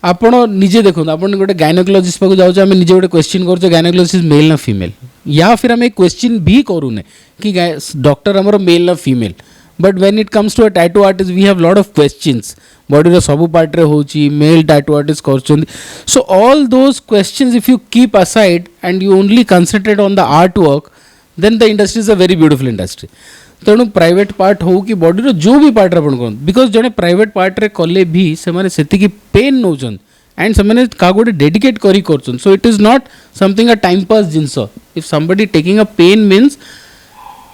ଆପଣ ନିଜେ ଦେଖନ୍ତୁ ଆପଣ ଗୋଟେ ଗାଇନୋकोलॉजिस्ट पाक जाऊँ आम निजे गोटे क्वेश्चन कर गाइनोकोलॉजिस्ट मेल ना फीमेल या फिर आम क्वेश्चन भी करूने कि डॉक्टर आमर मेल ना female but when it comes to a tattoo artist we have lot of questions body सब पार्ट रे होची मेल टैटू आर्टिस्ट कर so all those questions if you keep aside and you only concentrate on the art work then the industry is a very beautiful industry तेणु private part हो कि body जो भी part आप कर because जड़े private part रे कले भी से पेन नौन एंड से क्या गोटे डेडिकेट कर so it is not something a time pass जिनस if somebody taking a pain means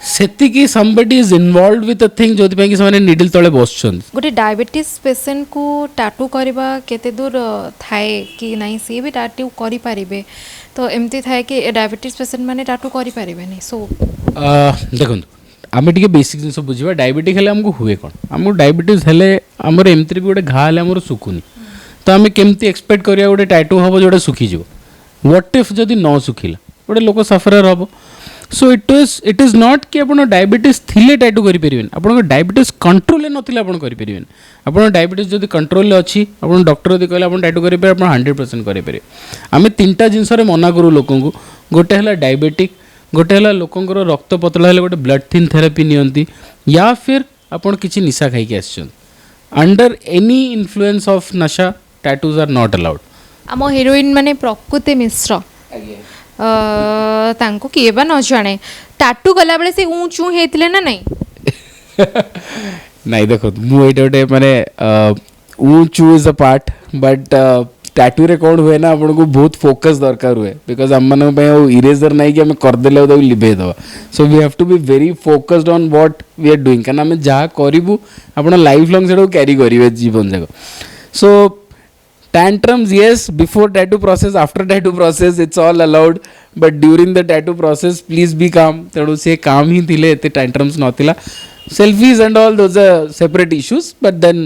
सेतिकी somebody is involve with a thing जो कि से निडल तले बस गोटे डायबिटीज पेशेंट को टाटू करवा केते दूर थाए कि नहीं सी भी टाटू करि पारिबे तो एमती थाए कि डायबिटीज पेशेंट माने टाटू करि पारिबे नहीं सो देखो आम टे बेसिक जिन बुझा डायबिटिक हेल्ले आमको हुए कौन आमको डायबिटीज हेल्ले आमर एमती भी गोटे घा हेल्ले आमर सुखुनी तो आम केमती एक्सपेक्ट करिया गोटे टैटू हम जोटा सुखीज व्हाट इफ जदि न सुखिला गोटे लोक सफरर हम सो इट इज नॉट कि आप डायबिटीज थिले टैटू करें आप डायबिटीज कंट्रोल नथिले आप करें आप डायबिटीज जब कंट्रोल अच्छी आप डॉक्टर जब कहले टैटू करेंगे आप 100% करेंगे आम तीन टा जिनस मना करूँ लोक गोटे है डायबिटिक गोटे है लोकंर रक्त पतला है गोटे ब्लड थिन थेरापी नियंती या फिर आपन किसी निशा खाई आसन अंडर एनी इन्फ्लुएंस ऑफ नशा टैटूज आर नॉट अलाउड आम हिरोइन माने प्रकृति मिश्र तांको किए बा न जाने टाटू गला बेले से ऊंचू हेतले ना नहीं नहीं देखो मु एटा गोटे माने ऊंचू is a part but tattoo रे कौन हुए ना आपन को बहुत फोकस दरकार हुए बिकॉज आम मन इरेजर नहीं कि आम करदे लिभे दवा so we have to be very focused on what we are doing कारण आम जहाँ करूँ आप लाइफ लॉन्ग से कैरी करेंगे जीवन जाक सो tantrums yes before tattoo process after tattoo process it's all allowed but during the tattoo process please be calm तेणु से काम ही थिले एते tantrums नथिला selfies and all those are separate issues but then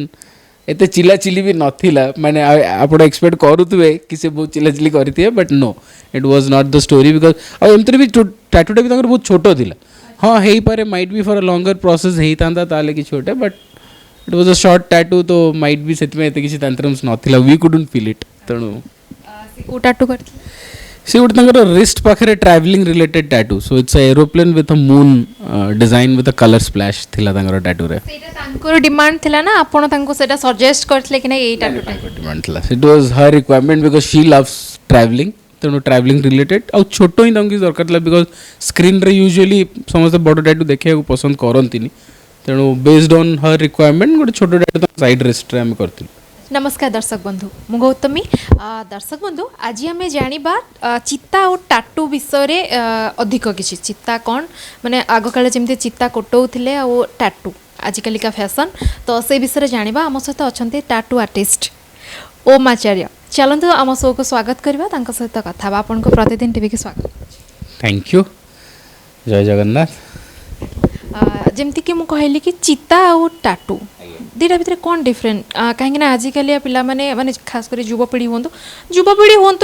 एते चिला चिली भी नथिला माने आपण एक्सपेक्ट करूथुवे कि से बहुत चिला चिली करथिए but no it was not the story because आ एमतरे भी टैटूटा भी बहुत छोटो थिला हाँ हेई पारे might be for a longer process हेई तांता ताले कि छोटे but it was a short tattoo तो माइट भी सेत में एते किसी तंत्रम्स नथिला वी कुडंट फील इट तेणु को टाटू करथि सी गोटे तंकर रिस्ट पाखरे travelling related tattoo so it's a aeroplane with a moon design with a colour splash थिला तंकर टैटू रे सेटा तांकर डिमांड थिला ना आपण तांको सेटा सजेस्ट करथले कि नै एई टैटू डिमांड थिला it was her requirement because she loves travelling तेणु ट्रैवलिंग रिलेटेड आ छोटो ही तंकी दरकार थिला बिकॉज स्क्रीन रे यूजुअली समस्त बड़ टैटू देखिया पसंद करंतिनी तेणु बेस्ड ऑन हर रिक्वायरमेंट गोटे छोट टैटू साइड रेस्ट रे हम करथि नमस्कार दर्शक बंधु मु गौतमी दर्शक बंधु आज आम जाना चित्ता और टाटू विषय अधिक किसी चित्ता कौन माने आग काले जमी चित्ता कटौले आ टाटू आजिकल का फैशन तो से विषय जाना आम सहित अच्छा टाटू आर्टिस्ट ओम आचार्य चलतु आम शो को स्वागत करवा सहित कथा आपन को प्रतिदिन टीवी के स्वागत थैंक यू जय जगन्नाथ जमती कि मुझे कहली कि चित्ता और टाटू दुटा भितर कौन डिफरेंट कहीं आजिकल पिला माने खास कर युवपीढ़ी हूँ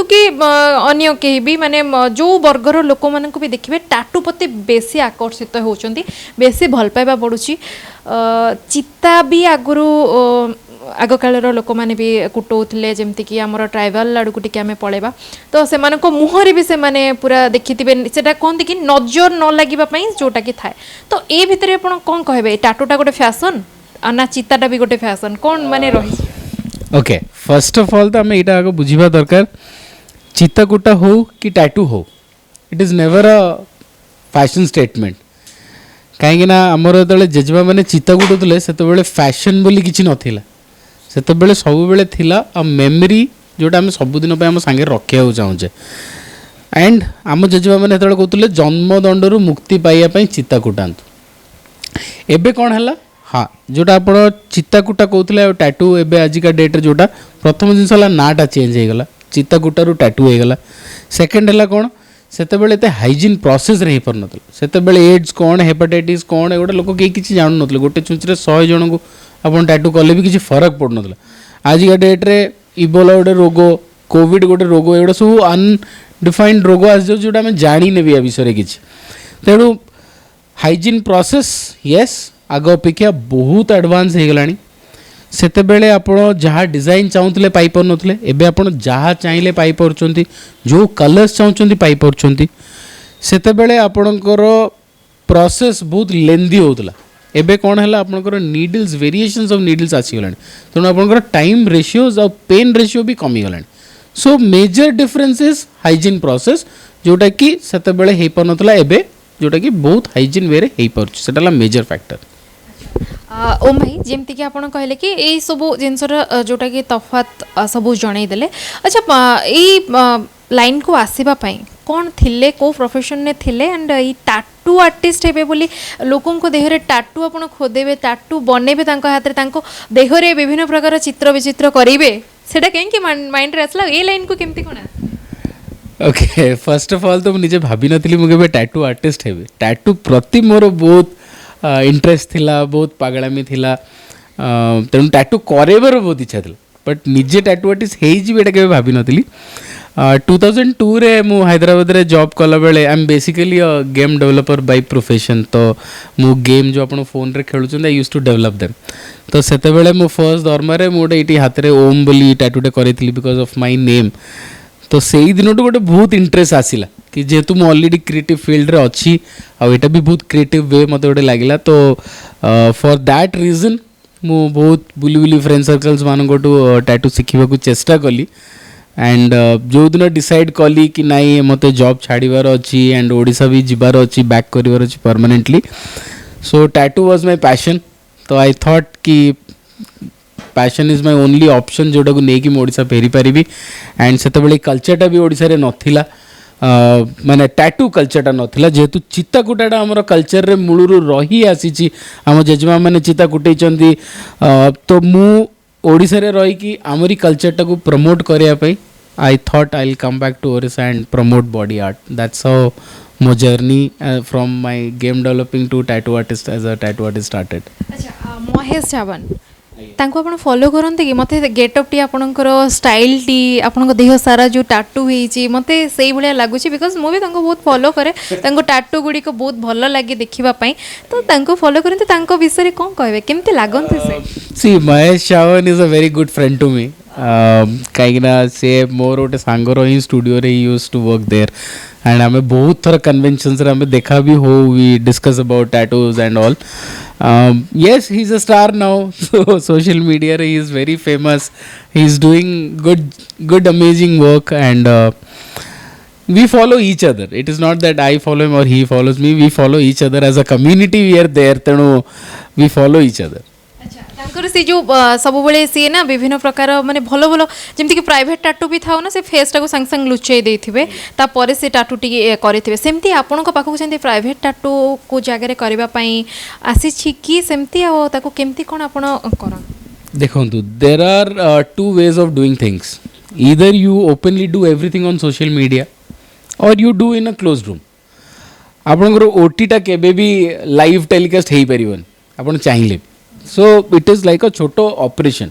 कि अन्य कहीं भी माने जो वर्गर लोक मान भी देखिए टाटू प्रति बेसी आकर्षित होती बेसी भल पाइबा पड़ुची चित्ता भी आगुरी आग कालर लोक मैंने भी कुटौले जमती कि आमर ट्राइबल आड़ को टी आम पलैबा तो से मुहर भी से पूरा देखी थे कहते कि नजर न लगे जोटा कि थाए तो ये भितर आप कौन कहे टाटूटा गोटे फैशन ना चित्ताटा भी गोटे फैशन कौन माने रही ओके फर्स्ट ऑफ ऑल तो आम यहाँ आगे बुझा दरकार चित्ता कुटा हो कि टैटू हो it is never a fashion statement कहीं आमर जो जेजेबा मैंने चित्ता कुटुले से फैशन बोली किसी नाला से सब थिला मेमोरी जोटा आम सबुदिन आम सांगे रखा चाहूचे एंड आम जेजेबा मैंने जो कहते जन्मदंड मुक्ति पाइबापी चित्ता कुटातु एबे कौन है हाँ जोटा आप चित्ताकुटा कहते टैटू एवं आजिका डेट्रे जोटा प्रथम जिनस नाटा चेंज होगला चित्ताकुटा रू टैटू होगला सेकेंड है कौन से हाइजीन प्रोसेस रे पार ना एड्स कौन हेपाटाइटिस कौन एगोटे लोक कहीं किसी जानू ना गोटे चुंचरे 100 जन को आप टैटू कले भी किसी फरक पड़ ना आजिका डेट्रे इबोला गोटे रोग कोविड गोटे रोग एगुड़ा सब अनडिफाइंड रोग आस जोटा आम जाने भी आ विषय किसी तेणु हाइजीन प्रोसेस येस आग अपेक्षा बहुत एडवांस हो गलानी ସେତେବେଳେ ଆପଣ ଯାହା ଡିଜାଇନ୍ ଚାହୁଁଥିଲେ ପାଇପାରୁନଥିଲେ, ଏବେ ଆପଣ ଯାହା ଚାହିଁଲେ ପାଇପାରୁଛନ୍ତି, ଯେଉଁ କଲର୍ସ ଚାହୁଁଛନ୍ତି ପାଇପାରୁଛନ୍ତି। ସେତେବେଳେ ଆପଣଙ୍କର ପ୍ରୋସେସ୍ ବହୁତ ଲେନ୍ଦି ହେଉଥିଲା, ଏବେ କ'ଣ ହେଲା ଆପଣଙ୍କର ନିଡଲ୍ସ ଭେରିଏସନ୍ସ ଅଫ୍ ନିଡଲ୍ସ ଆସିଗଲାଣି, ତେଣୁ ଆପଣଙ୍କର ଟାଇମ୍ ରେସିଓଜ ଆଉ ପେନ୍ ରେସିଓ ବି କମିଗଲାଣି। So major difference is hygiene process, ଯେଉଁଟାକି ସେତେବେଳେ ହେଇପାରୁନଥିଲା, ଏବେ ଯେଉଁଟାକି ବହୁତ ହାଇଜିନ୍ ୱେରେ ହେଇପାରୁଛି, ସେଇଟା ହେଲା ମେଜର ଫ୍ୟାକ୍ଟର। ओम भाई जमती कि आपण कहले कि यही सब जिनसर जोटा कि तफात सब जनईदेले। अच्छा यही लाइन को आसवा कौन थिले को प्रोफेशन ने थिले एंड ई टाटू आर्टिस्ट हेबे बोली लोकों को देहरे टाटू आपण खोदेबे टाटू बनेबे तांको हाथ रे तांको देहरे विभिन्न प्रकार चित्र विचित्र करिवे सेटा केंकी माइंड रे आसला ए लाइन को केमती कोना? ओके फर्स्ट ऑफ ऑल तो मुझे भाभी नथली मु केबे टाटू आर्टिस्ट हेबे। टाटू प्रति मोर बहुत इंटरेस्ट थिला, बहुत पागलामी थिला, तेणु टाटू करेबार बहुत इच्छा थिला, बट निजे टाटू आर्टिस्ट हेई जी बेटा केबे भाभी नथली। 2002 रे मु हैदराबाद रे जॉब कला बेले I am basically a game developer by profession. तो मु गेम जो आपण फोन रे खेलुछन आई यूज टू डेवलप देम। तो सेते बेले मु फर्स्ट दरमा रे मोटे इटी हाथ रे ओम बोली टाटूटे करेथिली बिकॉज ऑफ माय नेम। तो से दिन गोटे बहुत इंटरेस्ट आसला कि जेहेतु मुझे अलरेडी क्रिएटिव फील्ड रे अच्छी आटा भी बहुत क्रिएटिव वे मत गोटे लगे। तो फॉर दैट रीजन मु बहुत बुली बुली फ्रेंड सर्कल्स मानू टैटू शिखा को चेष्टा कली एंड जो दिन डिसाइड कली कि नाई मत जॉब छाड़बार अच्छी एंड ओडिशा भी जीवार अच्छी बैक करार अच्छी permanently. So tattoo was my passion. तो आई थॉट कि passion is my only option जोटा को लेकिन ओडिशा फेरी पारिबी एंड सेतबेले कल्चरटा भी ओडिशा रे नथिला, माने टैटू कल्चरटा नथिला जेहेतु चिता कुटाटा हमर कल्चर रे मूलरू रही आसीची। हम जेजमा माने चिता कुटैचंदी, तो मु ओडिशा रे रही कि आमरी कल्चरटा को प्रमोट करिया पई I thought I will come back to Odisha and promote body art. That's how मो journey from my game developing to tattoo artist as a tattoo artist started. अच्छा महेश चावन तांको आपण फॉलो करते कि मते गेटअप टी आपणकर स्टाइल टी आपणक देह सारा जो टाटू होईची मते सेई भलिया लागुची बिकॉज मु भी तांको बहुत फॉलो करे। तांको टाटू गुडी को बहुत भल लागे देखिबा पई। तो तांको फॉलो करते तांको विषय रे कोन कहबे केमते लागंते से? सी Mahesh Chavan is a very good friend to me. कहीं से मोर गोटे सांगर ही स्टूडियो रे use to work there and आम बहुत थर कन्वेंशंस रे आम देखा भी हो, we discuss about tattoos and all. yes he's a star now, so social media he is very famous, he's doing good amazing work and we follow each other. It is not that I follow him or he follows me, we follow each other as a community, we are there, tenu we follow each other। अच्छा तांकर से जो सब बेले सी ना विभिन्न प्रकार माने भलो भलो जेमति कि प्राइवेट टाटू भी थाउ ना से फेस टा को संग संग लुचै देथिबे ता परे से टाटू टी करिथिबे सेमति आपन को पाखु सेमति प्राइवेट टाटू को जगह रे करबा पई आसी छी कि सेमति आ ताको केमति कोन आपन करन? देखंतु there are two ways of doing things, either you openly do everything on social media और you do in a closed room. आपनकर ओटी टा केबे भी लाइव टेलीकास्ट हेई परिबन आपन चाहिले। So it is like a छोटो operation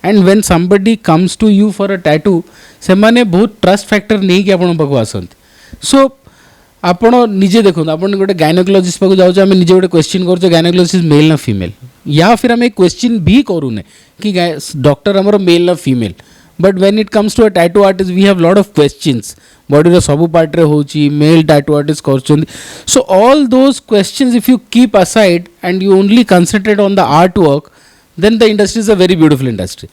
and when somebody comes to you for a tattoo से माने बहुत ट्रस्ट फैक्टर नहीं कि आपण पाखु आसंती। सो आपण निजे देखो आपण गोटे गायनोकोलॉजिस्ट पाखु जाउछ आमे निजे गोटे क्वेश्चन करछ गायनोकोलॉजिस्ट मेल ना फीमेल, या फिर आमे क्वेश्चन भी करूने कि डॉक्टर हमर मेल ना female. But when it comes to a tattoo artist we have lot of questions body रो सब पार्ट रे होची मेल टैटू आर्टिस्ट करछन। So all those questions if you keep aside and you only concentrate on the art work then the industry is a very beautiful industry.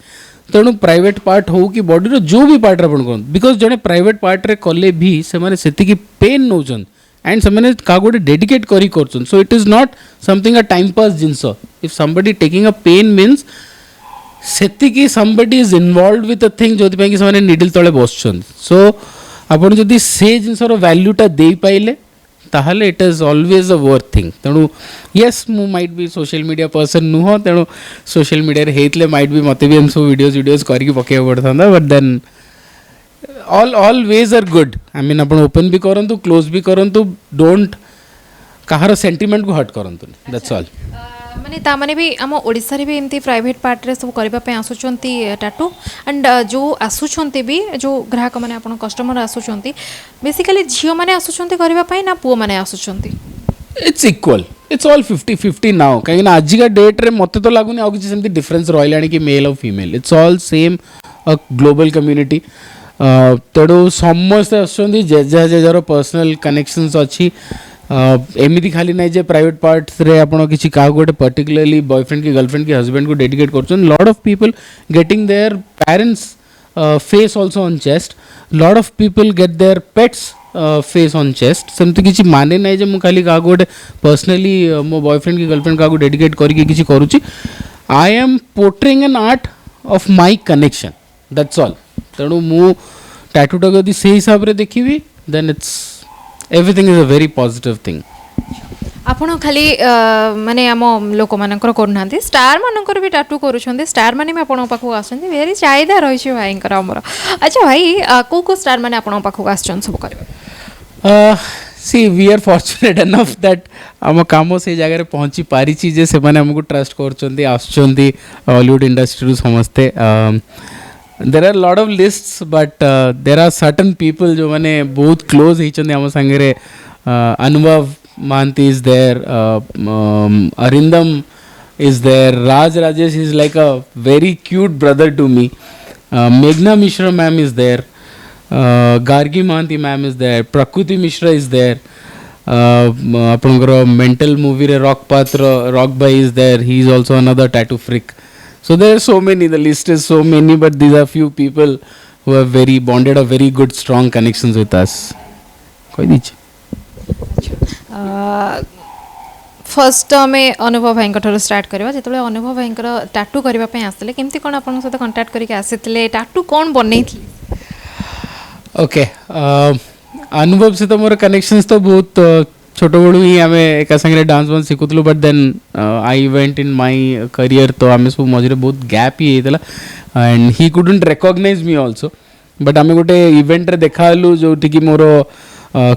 तेणु private part हो कि body रो जो भी part अपन करन because जने प्राइवेट पार्ट रे कले भी से माने सेति की पेन नौचन एंड से माने का गोटे डेडिकेट करी करछन। So it is not something a time pass जिंस। If somebody taking a pain means सेतिकी somebody is involved with a thing जो कि से निडल तले बसछन। सो आपण जदि से जिनसर वैल्यूटा दे पाइले ताहले it is always a worth thing. तेणु येस मु might be social media person नुह, तेणु सोशल मीडिया रे हेतले माइट बी मते भी हम सब वीडियोस करके पकेया पड़ता, but then all ways are good. I mean आपण ओपन भी करंतु क्लोज भी करंतु, डोंट कहार सेंटिमेंट को हर्ट करंतु, दैट्स ऑल। माने ता माने भी आम ओडिसा रे भी एमती प्राइवेट पार्ट रे सब करबा पे आसुचंती टाटू एंड जो आसुचंती भी जो ग्राहक माने आपण कस्टमर आसुचंती बेसिकली झियो माने आसुचंती करबा पे ना पुओ माने आसुचंती? It's equal it's all 50-50 now कहीं आजिका डेट रे मत तो लगुनि आउ किसी सेमती डिफरेंस रहा कि मेल और female it's all same a global community तेणु समस्ते आसुँच जेजार पर्सनल कनेक्शंस अच्छी एमती खाली ना जे प्राइवेट पार्ट्स रे आपण किसी क्या गोटे पर्टिकुलरली बॉयफ्रेंड की गर्लफ्रेंड की हस्बैंड को डेडिकेट कर lot of people getting their parents face also on chest lot of people get their pets face on chest सेमती किसी माने ना जे मुझे खाली क्या गोटे पर्सनली मो बॉयफ्रेंड की गर्लफ्रेंड क्या डेडिकेट करके किसी करुच्ची I am portraying an art of my connection that's all तेणु मु टैटूटा यदि से हिसाब से देखी then it's everything is a very positive thing ଆପଣ ଖାଲି ମାନେ ଆମ ଲୋକମାନଙ୍କର କରୁନାହାନ୍ତି ଷ୍ଟାର୍ ମାନଙ୍କର ବି ଟାଟୁ କରୁଛନ୍ତି ଷ୍ଟାର୍ ମାନେ ବି ଆପଣଙ୍କ ପାଖକୁ ଆସୁଛନ୍ତି ଭେରି ଚାହିଦା ରହିଛି ଭାଇଙ୍କର ଆମର ଆଚ୍ଛା ଭାଇ କେଉଁ କେଉଁ ଷ୍ଟାର୍ ମାନେ ଆପଣଙ୍କ ପାଖକୁ ଆସୁଛନ୍ତି ସବୁ କରିବା सी we are fortunate enough that आम कम से जगह पहुँची पारी जे से आमको ट्रस्ट कर हॉलीवुड इंडस्ट्री समस्ते there are lot of lists but there are certain people जो मैंने बहुत क्लोज होती आम सांगे Anubhav Mahanty is there Arindam is there Raj Rajesh is like a very cute brother to me मेघना Mishra ma'am is there Gargi Mahanty ma'am is there Prakriti Mishra is there आपणकर mental movie रे rock पात्र रॉक बाई is there he is also another tattoo freak so there are so many the list is so many but these are few people who have very bonded a very good strong connections with us koi dij first आम अनुभव भाई start करवा जो अनुभव भाई टाटू करने आसते केमती कौन आप सहित कंटाक्ट करके आसी टाटू कौन बनई ओके अनुभव से तो मोर कनेक्शंस तो बहुत छोट बड़ू ही आम एक सागर डांस वांस शिखुलु but then I went in my career तो आम सब मझे बहुत गैप ही होता and he couldn't recognize me also but आम गोटे इवेंट रे देखालु जो कि मोर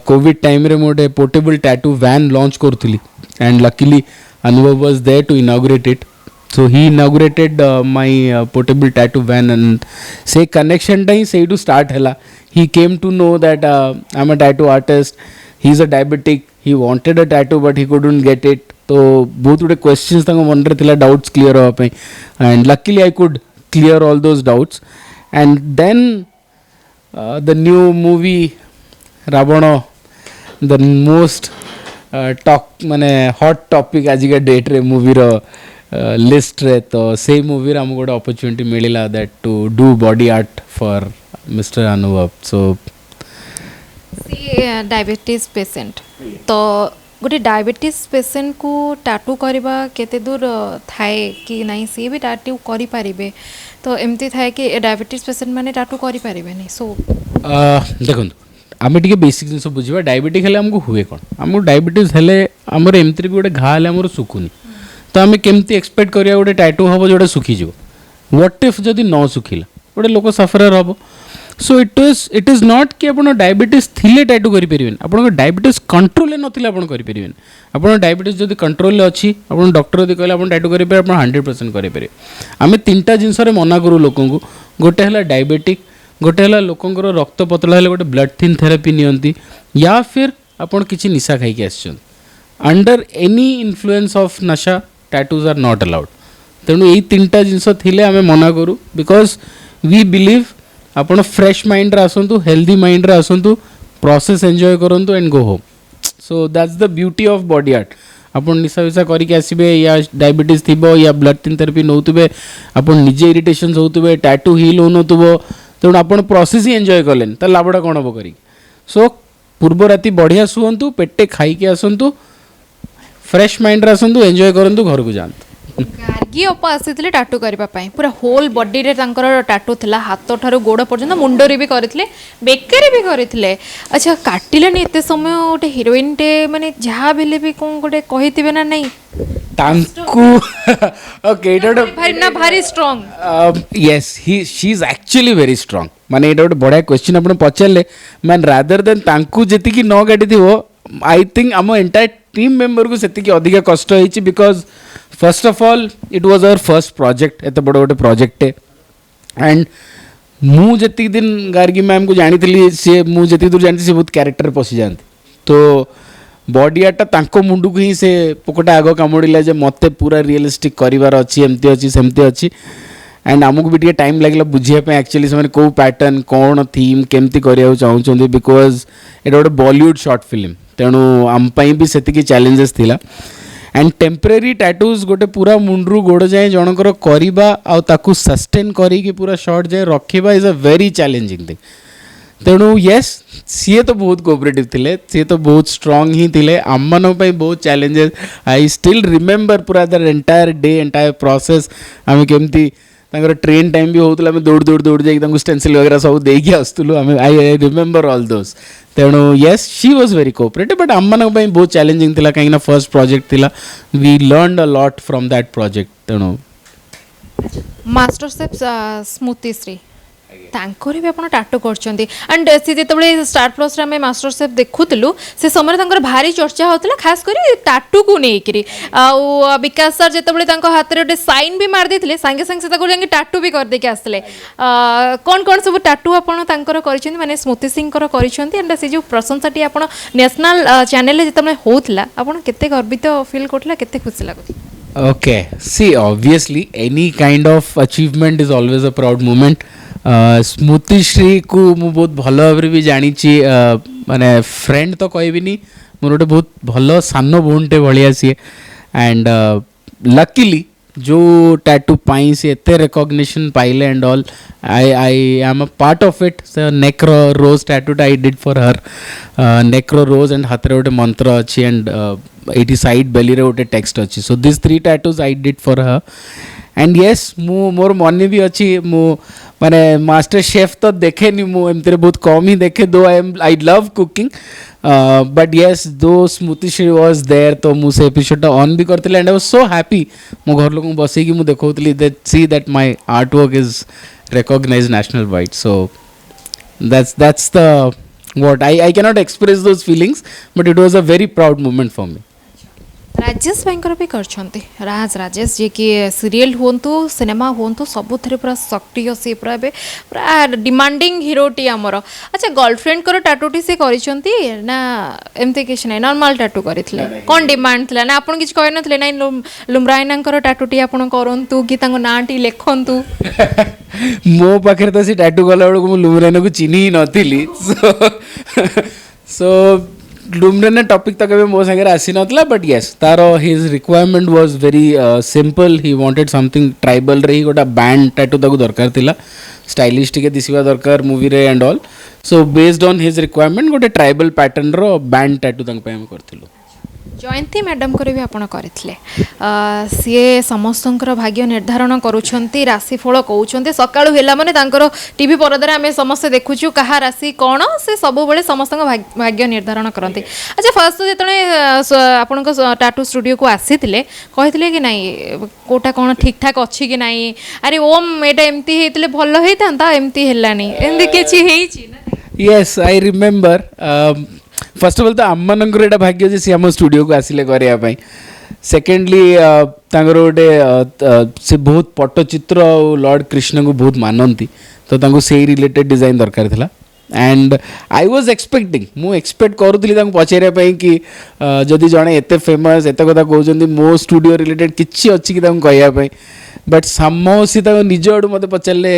कोविड टाइम रे मोटे पोर्टेबल टैटू वैन लॉन्च करूली and luckily Anubhav was there to inaugurate it so he inaugurated my portable tattoo van and से कनेक्शन टा ही से स्टार्ट है he came to know that I am a tattoo artist he is a diabetic he wanted a tattoo but he couldn't get it तो बहुत गुटे questions तंग मन रे थिला डाउट्स क्लियर होआ पे and luckily I could clear all those doubts and then the new movie Ravan the most talk माने hot topic आज का डेट रे मूवी रो लिस्ट रे तो से मूवी रे हम गोटे अपॉर्चुनिटी मिलिला that to do body art for mister Anubhav so diabetes patient तो गोटे डायबिटीज पेशेंट को टाटू करवा केते दूर थाए कि नहीं सी भी टाटू करि पारिबे तो एमती थाए कि डायबिटीज पेशेंट माने टाटू करि पारिबे नहीं सो देखो आम टे बेसिक जिन बुझा डायबिटिक हेल्ले आमको हुए कौन आमको डायबिटीज हेल्ले आमर एमती भी गोटे घा हेल्ले आमर सुखुनी तो आम केमती एक्सपेक्ट करिया गोटे टैटू हम जोटा सुखीज व्हाट इफ जदि न सुखिला गोटे लोक सफरर हम सो इट इज नॉट कि आप डायबिटीज थिले टैटू करें आप डायबिटीज कंट्रोल नथिले आप करें आप डायबिटीज जब कंट्रोल अच्छी आप डॉक्टर जब कहले टैटू करेंगे आप 100% करेंगे आम तीन टा जिनस मना करूँ लोक गोटे है डायबिटिक गोटे है लोकंर रक्त पतला है गोटे ब्लड थिन थेरापी नियंती या फिर आपड़ किसी निशा खाई आस अंडर एनी इन्फ्लुएंस ऑफ नशा टैटूज आर नॉट अलाउड तेणु यही तीन टा जिनस थिले आम मना करूँ बिकॉज वी बिलीव आपण फ्रेश माइंड रे आसंतु हेल्दी माइंड रे आसंतु प्रोसेस एंजॉय करंतु and go home so that's the beauty of body art आपण निशा विशा करके आसबे या डायबिटीज थिबो या ब्लड थिन थेरेपी नौतबे आपण निजे इरिटेशन होतबे टैटू हील होनतबो तेणु आपण प्रोसेस ही एंजॉय करलेन त लाभटा कोन हबो करी सो पूर्व राति बढ़िया सुहंतु पेटे खाई के आसंतु फ्रेश माइंड रे आसंतु एंजॉय करंतु घर को जांतु गार्गी अप आसी टाटू करने पूरा होल बॉडी रे टाटू थिला हाथ ठार गोड़ पर्यंत मुंडरे भी करथिले बेकरे भी करथिले अच्छा काटिलानी एते समय गोटे हिरोइन टे माने जहाँ बेले भी कौन गोटे कहिथिबे ना नहीं तांकु ओके भारी ना भारी strong yes he she is actually very strong माने एटा गोटे बढ़िया क्वेश्चन आपण पचारले मैन रादर देन तांकु जेति कि न काटिथिबो आई थिंक आम एंटायर टीम मेंबर को सेति कि अधिक कष्ट होइछि because first of all it was our first project एत बड़ गोटे प्रोजेक्ट एंड मु जी दिन गार्गी मैम को जानी सी मुझे दूर जानी सी बहुत क्यारेक्टर पशि जाती तो बॉडी आर्टा तांको मुंडू को ही से पोकटा आग कामुड़िला जे मते पूरा रियलिस्टिक करिवार अछि एमती अछि सेमती अछि एंड आमको भी टे टाइम लागला बुझिया पे एक्चुअली से को पैटर्न कौन थीम केमती करिया चाहूछंदी बिकॉज एटा गोटे बॉलीवुड शॉर्ट फिल्म तेणु आम पई भी सेतिकी चैलेंजेस थिला एंड टेम्परेरी टैटूज गोटे पूरा मुंडरू गोड़ जाए जनकर करवा आ ताकू सस्टेन करी पूरा शॉर्ट जाए रखा is a very challenging thing तेणु येस सी तो बहुत कोऑपरेटिव थिले सी तो बहुत स्ट्रांग ही थिले आम मान बहुत चैलेंजेस आई स्टिल रिमेंबर पूरा the entire day entire process आम केमती ट्रेन टाइम भी होता आम दौड़ दौड़ दौड़ जाकि स्टेंसिल वगैरह सब देकी आसलु आई रिमेंबर ऑल दोस तेणु yes she was very cooperative but आम मान बहुत चैलेंजिंग थिला कहीं फर्स्ट प्रोजेक्ट थिला we learn a lot from that project तेणु मास्टर शेफ स्मृतिश्री तांकर भी आपण टाटू करछंती एंड से जेतबळे स्टार प्लस रे मास्टर शेफ देखुतलु से समय तांकर भारी चर्चा होतला खास करी टाटू को नै करी आ विकास सर जेतबळे तांको हाथ रे साइन भी मार देथिले संगे संगे से ताको जांगे टाटू भी कर दे के आसले कोन कोन सब टाटू आपण तांकर करछंती माने स्मृति सिंह कर करछंती एंड से जो प्रशंसाटी आपण नेशनल चैनल रे जेतबळे होतला आपण केते गर्वित फील करथला केते खुशी लागुती Okay, see, obviously, any kind of achievement is always a proud moment. स्मृति श्री को मु बहुत भल भाव भी जानी माने फ्रेंड तो कहबिनी मोर गोटे बहुत भल सान भौणटे भाया सी एंड लकीली जो टैटू पाई सी एते रिकॉग्निशन पाइले and all I am a part of it necro rose tattoo I did for her necro rose and हाथ गोटे मंत्र अच्छी एंड एटी साइड बेली रे गोटे टेक्स्ट अच्छी so this 3 tattoos I did for her and yes मु मोर मन भी अच्छी मु माने मास्टर शेफ तो देखे नहीं मु एमते बहुत कम ही देखे दो I love cooking but yes दो स्मृति श्री वाज देयर तो मु से एपिसोड ऑन भी करते and I was so happy मो घर लोक बसई कि मु देखौतली that see that my art work is recognized national wide so that's the what I cannot express those feelings but it was a very proud moment for me Rajesh Bhaikar भी करछंती राजेश जे कि serial होंतु cinema होंतु सबुथरे पूरा सक्रिय से पूरा डिमांडिंग हीरोटी आमर अच्छा girlfriend कर टाटूटी से करिसंती ना एमते किछ नै नॉर्मल टाटू करितले कोन डिमांड थिला ना आपन किछ कहै नथले नै लुमरायनांकर टाटूटी आपन करंतु कि तांको नाटी लेखंतु मो पाखरे तो से टाटू गला बेलको मु लुमरायना को चिन्ही नथिली सो लुमरायना टॉपिक तक मो संगे आसी नथला बट यस तारो his requirement was very simple he wanted something tribal रे गोटा बैंड टैटू ताको दरकार थिला स्टाइलिश टिके दिसिबा दरकार मूवी रे and all so based on his requirement गोटे ट्राइबल पैटर्न रो बैंड टैटू तांको पे हम करथिलु जयंती मैडम को भी आपण करथिले सी समस्तंकर भाग्य निर्धारण करूछंती राशिफल कहउछंती सकाळु हेला माने तांकर टीवी परदार आमे समस्त देखुछु कहा राशि कोन से सब बेले समस्तंक भाग्य निर्धारण करंती अच्छा फर्स्ट जेतने आपण को टाटू स्टूडियो को आसीथिले कहिथिले कि नाही कोटा कोन ठीक ठाक अछि कि नाही अरे ओम एटा एम्ति हेतले भलो हेतांता एम्ति हेलानी एंदी केछि हेछि ना yes I remember first of all तो आम मानकर एटा भाग्य जे सी आम स्टूडियो को आसिले करिया पई सेकेंडली तांकर गोटे से बहुत पट्टचित्र लॉर्ड कृष्ण को बहुत मानती तो तांको से रिलेटेड डिजाइन दरकार थिला एंड आई वाज एक्सपेक्टिंग मु एक्सपेक्ट करूथली तांको पचारिया पई कि जदि जणे एते फेमस एते कथा कहउचंदी मो स्टूडियो रिलेटेड किछि अछि कि तांको कहया पई बट सामो सी तांको निज आडू मते पचारले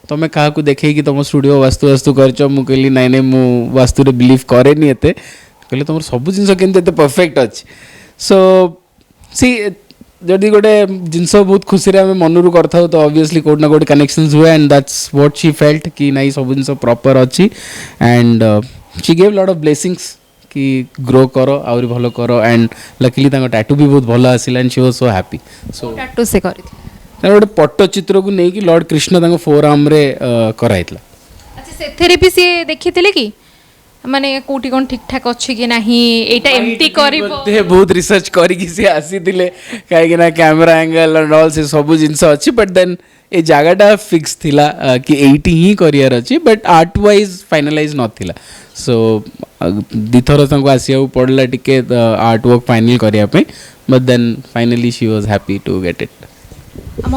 तुम क्या देखे कि तुम स्टूडियो वास्तु वास्तु कर मुझे नाई नाई मु वास्तु बिलीव करे नहीं एते कहले तुम सब जिन के परफेक्ट अच्छे सो सी जदि गोटे जिनस बहुत खुशी आम मनरू कर तो ऑब्वियसली कोट ना कोट कनेक्शंस हुए and that's what she felt कि नाई सब जिन प्रॉपर अच्छी and she gave lot of blessings कि ग्रो करो आउरी भलो करो एंड लकीली टैटू भी बहुत भलो आसिला and she was so happy so tattoo से करी गोटे पट्टचित्र को नहीं कि लॉर्ड कृष्ण फोर आर्म रे कराइतला अच्छा सेथेरे भी से देखिथिले कि माने कोटी कोन ठीक ठाक अछि कि नाही एटा एम्प्टी करबो ते बहुत रिसर्च करी कि से आसीतिले काहे कि ना कैमरा एंगल एंड ऑल से सब जिंस अछि बट देन ए जगहटा फिक्स थिला कि एटी ही करियर अछि बट आर्ट वाइज फाइनलाइज नथिला सो दिथर संग आसिया पड़ला टिके आर्ट वर्क फाइनल करिया पे but then finally she was happy to get it आम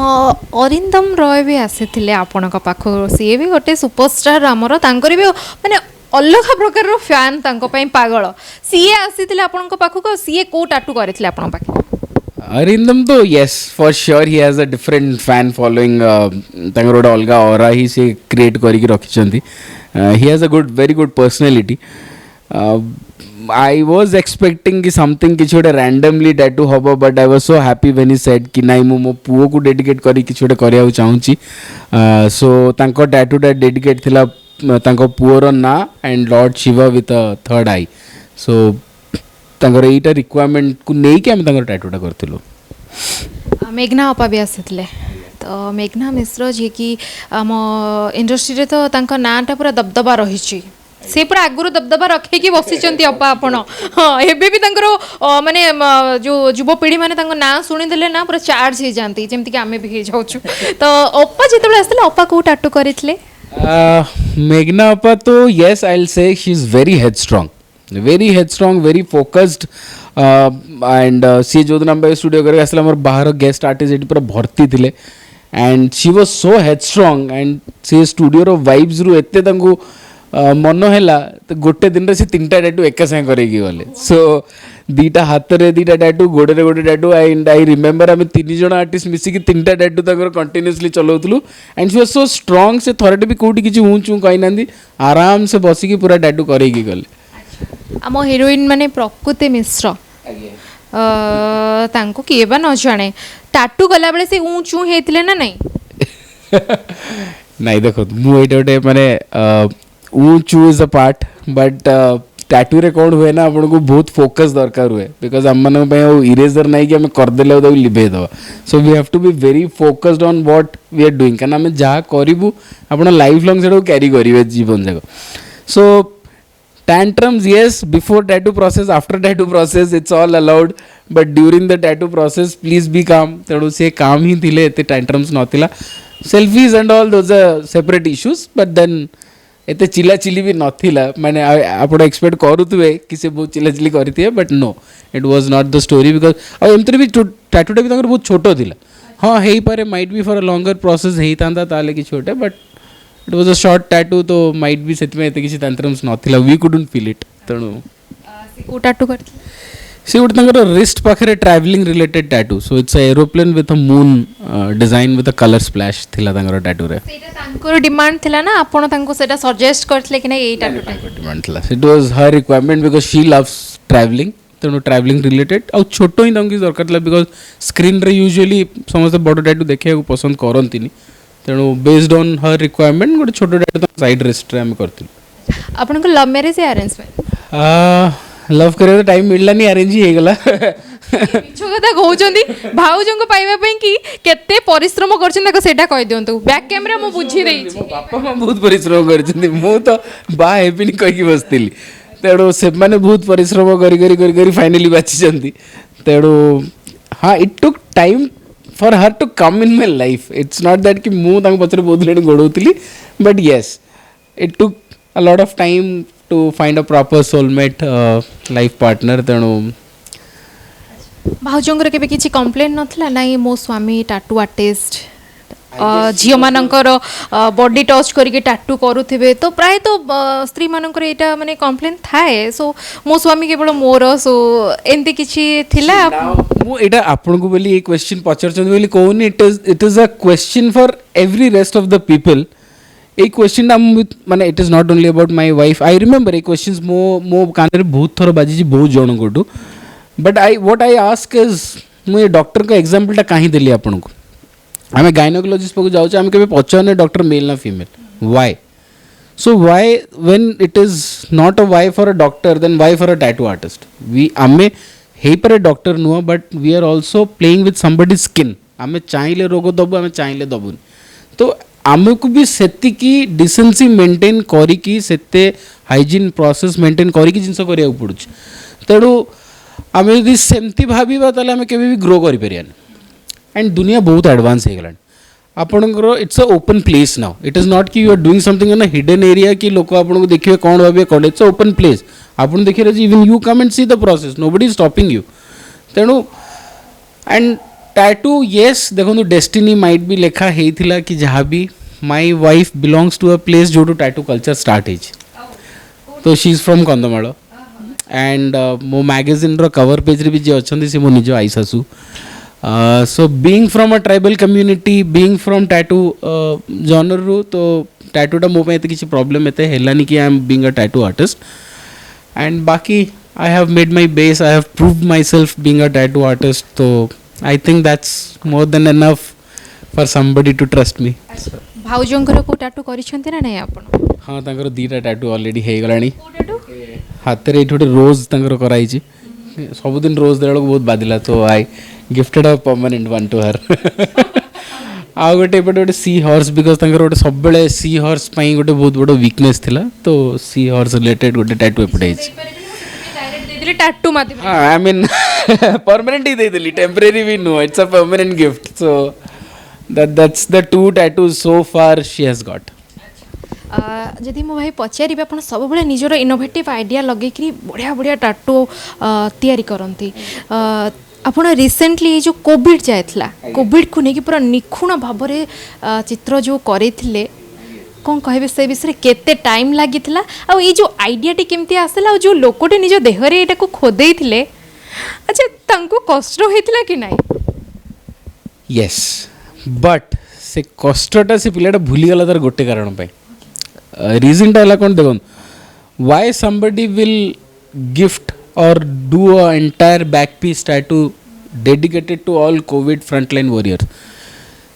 अरिंदम रॉय भी आसी आपणक पाख सी भी गोटे सुपरस्टार आमर तांकर भी माने अलग प्रकार फैन तांको पई पागल सीए आसीथिले आपनक पाखक सीए को टाटू करथिले आपन पाखे अरिंदम तो yes for sure he has a different fan following तांकर गोटे अलग ऑरा ही से क्रिएट करिक रखिछंती he has a good very good personality I was expecting कि something किछ गोटे randomly tattoo हबो but I was so happy when he said कि नाइ मो पुओ को डेडिकेट करी किछ गोटे करिया चाहूची so तांको tattoo टा डेडिकेट थिला तांको पुओर ना and lord Shiva with a third eye so तांकर एटा रिक्वायरमेंट को नहीं कि हम तांकर टैटूटा करथिलो मेघना अपा भी आसीथिले तो मेघना मिश्र जे कि आम इंडस्ट्री रे तो तांका नाटा पूरा दबदबा रहिछि से पूरा आगुरु दबदबा रखे कि बसिचंती अपा आपण हाँ एबे भी तांकर माने जो युवपीढ़ी माने तांको ना सुनि देले ना पूरा चार्ज हे जानती जेमति कि आमे भी हे जाउछु तो अपा जेतेबे आस्थिले अपा को टैटू करिथिले मेघना अपा तो yes I'll say she's very headstrong very focused and सी जो दिन हम स्टूडियो करके आसला हमर बाहर गेस्ट आर्टिस्ट एटी पूरा भर्ती थिले and she was so headstrong and से स्टूडियो रो वाइब्स रु एते तांको मन हैला तो गोटे दिन रे से तीनटा टैटू एका संग करेगी गले सो दीटा हाथ रे दीटा टैटू गोडे रे गोडे टैटू एंड आई रिमेंबर हम तीन जण आर्टिस्ट मिसी कि तीनटा टैटू ताकर कंटीन्यूअसली चलाउतलु and she was so strong से थरटे भी कोठी किछि ऊंचू कहि नांदी आराम से बसी कि पूरा टैटू करेगी गले आम हिरोइन माने प्रकृति मिश्र तांको किए बा न जाने टाटू गला बेले से ऊंचू हेतिले ना नहीं नहीं देखो मु एटा गोटे माने ऊंचू is a part but tattoo रे कोड हुए ना आपन को बहुत फोकस दरकार हुए बिकॉज हम मन पे इरेजर नहीं कि हम कर देले तो लिबे दवा so we have to be very focused on what we are doing काना हम जा करिवु आपन लाइफ लॉन्ग सेडो कैरी करिवे जीवन जाको सो tantrums yes before tattoo process after tattoo process it's all allowed but during the tattoo process please be calm तेणु से काम ही थिले एते tantrums नथिला selfies and all those are separate issues but then एते चिला chilli भी नथिला माने आपण एक्सपेक्ट करूथुवे कि से बहुत चिला चिली करथिए but no it was not the story because आ एमतरे भी टैटूटा भी तांकर बहुत छोटो थिला हां हेई पारे might be for a longer process हेई तांदा ताले कि छोटे but it was a short tattoo तो माइट बी सेत में एते किसी तंत्रम्स नथिला वी कुडंट फील इट तणु को टैटू करथि सी उठ तांकर रिस्ट पाखरे travelling related tattoo so it's a aeroplane with a moon design with a colour splash थिला तांकर टैटू रे सेटा तांकर डिमांड थिला ना आपण तांको सेटा सजेस्ट करथले कि नै एई टैटू डिमांड थिला it was her requirement because she loves travelling तेणु ट्रैवलिंग रिलेटेड आ छोटो ही तांकी दरकार थिला बिकॉज़ स्क्रीन रे यूजुअली समस्त बड़ टैटू देखिया को पसंद करंतिनी तेणु बेस्ड ऑन हर रिक्वायरमेंट गोटे छोट टैटू साइड रेस्ट रे हम करथिलु आपण को लव मैरिज या अरेंजमेंट लव करे टाइम मिलला नहीं अरेंज ही हेगला मिछो कथा कहउचंदी भाउजंग पाइबा पई कि केते परिश्रम करछन ताको सेटा कहि दियंतु बैक कैमरा मो बुझी देई छी बापा मां बहुत परिश्रम करछन मु तो बा हेबिनी कहि कि बसतिली तेणु से माने बहुत परिश्रम करी फाइनली बाची जंती तेणु हां it took time for her to come in my life it's not that कि मु तांग पछरे बहुत late गोडोतली but yes it took a lot of time to find a proper soulmate life partner तेणु भाउजंगर केबे किछि कंप्लेंट नथला नाही मो स्वामी टाटू आर्टिस्ट झियो मानकर body touch करके टाटू करूथिबे तो प्राय तो स्त्री मानकर एटा माने कंप्लेंट थाए सो मो स्वामी केवल मोर सो एंती किछि थिला मु एटा आपन को बोली एक क्वेश्चन पचरचंद बोली कोन it is a question for every rest of the people एक क्वेश्चन माने it is not only about my wife I remember a questions मो कान रे बहुत थरो बाजी बहुत जण कोटू but I what I ask is मु ए डॉक्टर का एग्जांपल टा काहे देली आपन को आम गायनोकोलॉजिस्ट पाक जाऊँ आम के पचारे डॉक्टर मेल ना female why so why when it is not a why for a doctor then why for a tattoo artist we आमे हे पर डॉक्टर नुह but we are also playing with somebody skin आम चाहिए रोग दबु आम चाहिए दबुनि तो आमको भी सेतिकी डिसेंसी मेंटेन करिकी सेते हाइजीन प्रोसेस मेंटेन करिकी जिंस करिया पड़ुछ तेणु आम यदि सेमती भाबा ताले आम केबे भी ग्रो करि परियानी एंड दुनिया बहुत एडवांस हो गलानी आपणकर it's a open place now it is not कि you are doing something in a hidden area कि लोक आपको देखिए कौन भावे कौन इट्स अ ओपन प्लेस आपन देखिए even you come and see the process nobody is stopping you तेणु एंड टैटू येस देखो डेस्टिनी माइट भी लेखा होता कि जहाँ भी my wife belongs to a place जो टैटू कल्चर स्टार्ट है तो she is from Kandhamal and मो मैगजीन रो कवर पेज रे भी जे अछंती से मो निज आई सासू so being from a tribal community being from tattoo genre रू तो टैटूटा मो पे एते किसी प्रॉब्लम एते हेलानी कि I am being a tattoo artist and बाकी I have made my base. I have proved myself being a tattoo artist. So I think that's more than enough for somebody to trust me. भाउजंकर को tattoo करिसंती ना नहीं आपण हाँ तांकर दीटा tattoo already हे गलानी को tattoo हाथ रे एठोटे रोज तांकर कराई छी सब दिन रोज देला बहुत बादिला तो I gifted a permanent one to her आ गोटे एपटे गोटे सी हॉर्स बिकॉज तांकर गोटे सब बेले सी हॉर्स पई गोटे बहुत बड़ वीकनेस थिला तो सी हॉर्स रिलेटेड गोटे टैटू एपटे छी टैटू माध्यम हाँ आई मीन परमानेंट ही दे दिली टेम्परेरी भी no it's a permanent gift so that's the two tattoos so far she has got जदि मो भाई पचारे आप सब निजर इनोवेटिव आइडिया लगे बढ़िया बढ़िया टाटू तैयारी करती आपण रिसेंटली ये जो कोविड जाइला कोविड को लेकिन पूरा निखुण भाव में चित्र जो करते कौन कहे से विषय केते टाइम लगी आ ये जो आइडियाटी केमती आसला जो लोकटे निज देहरे एटा को खोदे अच्छा तांको कष्ट होइतिला कि नहीं यस बट से कष्टटा से पिलाटा भूली गला तार गोटे कारण पे रीजनटा हला कोन देखन why somebody will gift or do a entire back piece tattoo dedicated to all COVID frontline warriors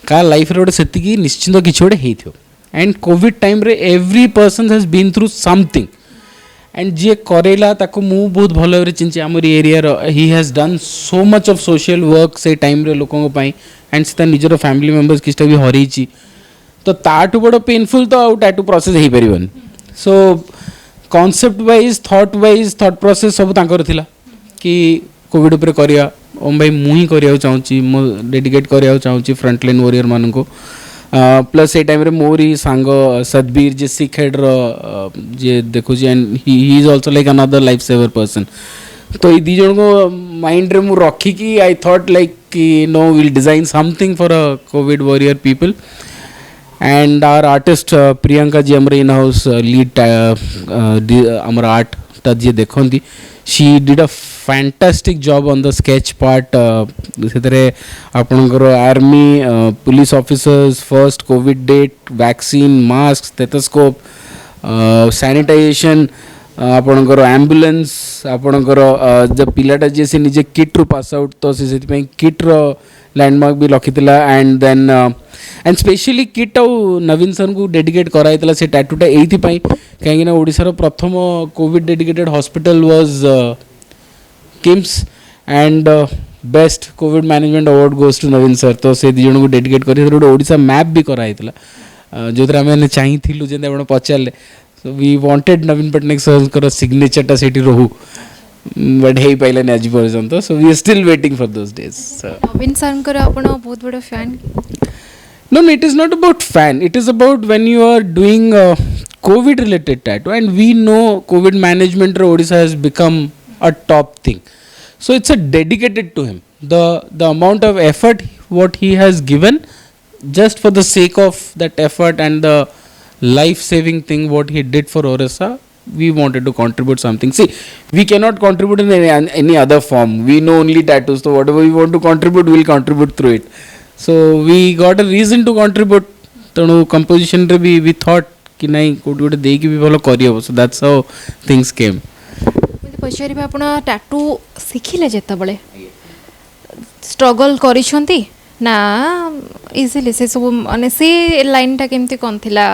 का लाइफ रे गोटे सेतिकी निश्चित किछि गोटे हेइथो एंड कोविड टाइम रे every person has been through something and जी करेला ताको मु बहुत भल भाव चिंची आमर area he has done so much of social work से टाइम रे लोकों पाई एंड से निजर फैमिली मेंबर्स किछटा भी हरैची तो ताटू बड़ पेनफुल तो आउ टैटू प्रोसेस हो पारिबन so concept wise thought process सब तांकर थिला कि कोविड ऊपर करिया ओम भाई मु ही करिया चाहूची मो डेडिकेट करिया चाहूची फ्रंटलाइन वॉरियर मान को प्लस ए टाइम रे मोरी सांग सदबीर जे सिख हेड जे देखो जी and he is also like another life saver person तो ये दी जन को माइंड रे मु रखी कि आई थॉट लाइक कि no will design something for a COVID warrior people and our artist Priyanka ji हमर इन हाउस लीड हमर आर्ट ता जे देखंती she did a fantastic job on the sketch part से आपणकर army police officers first COVID date vaccine mask stethoscope sanitization आपणकर ambulance आपणकर जब पिलाटा जे से निजे किट रु पास आउट तो से किट रो लैंडमार्क भी लखीला and then and specially kit आउ नवीन सर को डेडिकेट कराइला से टैटूटा एथि कहीं ओडिशार प्रथम covid dedicated hospital was KIMS and best covid management award goes to Naveen sir तो से दी जन को डेडिकेट कर गोटे ओडिशा मैप भी कराइला जो आम चाहिलु जे आप पचारे so we wanted Naveen Patnaik sir सिग्नेचरटा से रहू बट हे पाइलानी आज पर्यंत so we are still waiting for those days Naveen sir आपण बहुत बड़ा fan No, it is not about fan. It is about when you are doing COVID related tattoo and we know COVID management in Odisha has become a top thing. So it's a dedicated to him. The amount of effort what he has given just for the sake of that effort and the life saving thing what he did for Odisha, we wanted to contribute something. See, we cannot contribute in any other form. We know only tattoos. So whatever we want to contribute, we'll contribute through it. So we got a reason to contribute. तेणु composition रे भी we thought कि नहीं कोटी कोटी देकी भी भलो करी हो. So that's how things came. पचारि आपण टैटू शिखिले जेता बळे स्ट्रगल करिसंती ना इजिली से सब माने से लाइनटा केमती कोन थिला